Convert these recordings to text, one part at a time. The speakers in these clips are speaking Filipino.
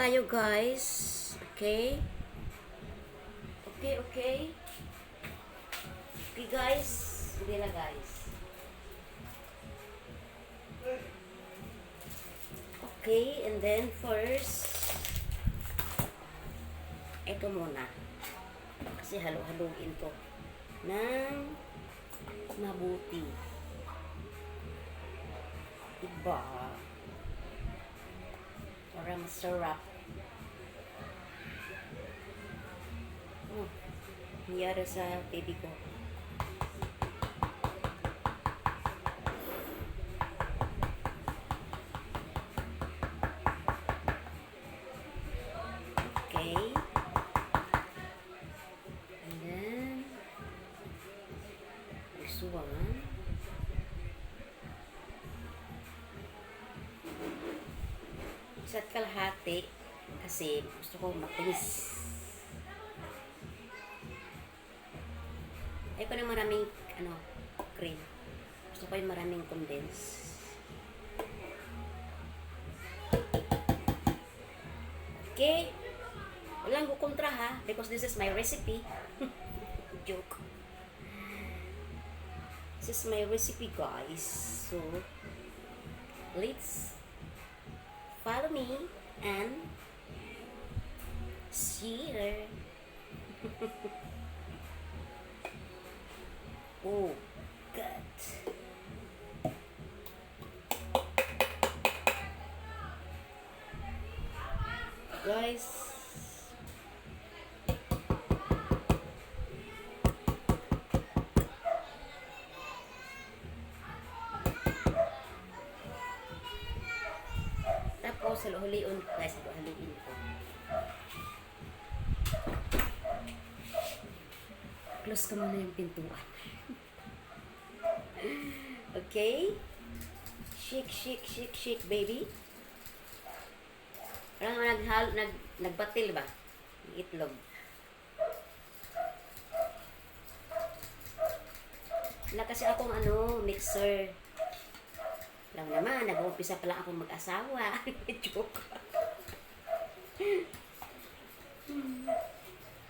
tayo guys. Okay? Okay, okay. Okay guys. Hindi na guys. Okay, and then first, ito muna. Kasi halo-haluin to ng mabuti. Diba? Para masarap. Oh, nangyari sa baby ko. Okay. And then, this one. Isa't kalahati kasi gusto ko matinis. Ay ko na maraming cream. Gusto ko yung maraming condense. Okay. Walang kukontra ha because this is my recipe. Joke. This is my recipe guys. So let's follow me and share. Oh, good. Guys, tapos haluin guys, haluin ko. Close ko muna yung pintuan. Okay? Shake, shake, shake, shake, baby. Parang nagbatil ba? Itlog. Wala kasi akong mixer. Lang naman, nag-uumpisa pa lang akong mag-asawa. Joke.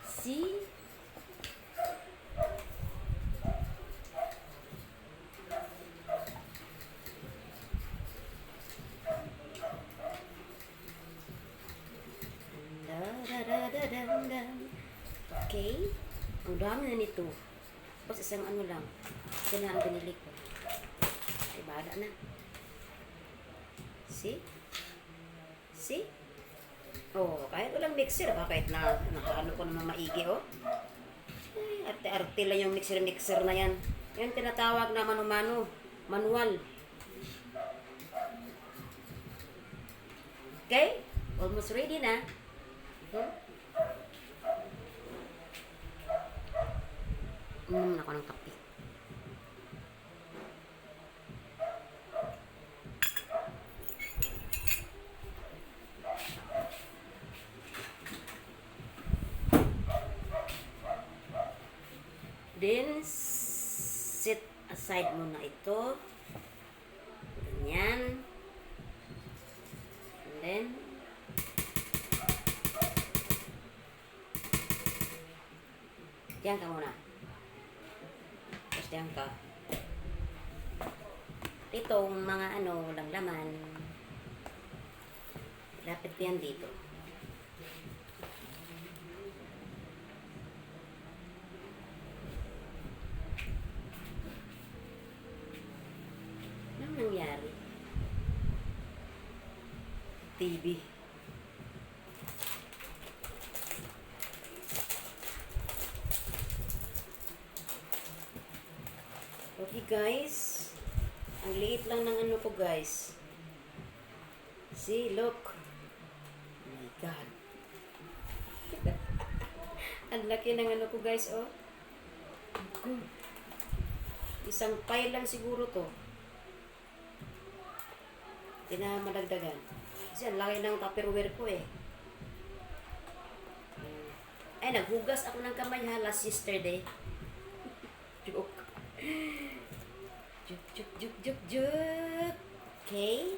See? Okay. Ang dami na nito. Tapos isang lang. Isa na ang binili ko. Ay, bahala na. See? See? Oh, kahit walang mixer, kahit na nakaano ko naman maigi, oh. Ay, arte-arte lang yung mixer na yan. Yan tinatawag na mano-mano. Manual. Okay? Almost ready na. Uminom na ako ng kape. Then, set aside muna ito. Ganyan. And then, diyan ka muna. Tapos diyan ka. Itong mga walang laman. Lapit ko yan dito. Anong nangyari? TV. Okay guys, ang liit lang ng ko guys. See, look. Oh my God. Ang laki ng ko guys, oh. Isang pile lang siguro to. Hindi na madagdagan. Kasi ang laki ng Tupperware ko eh. Ay, naghugas ako ng kamay ha last yesterday. Joke. Juk, juk, juk, juk, juk. Okay.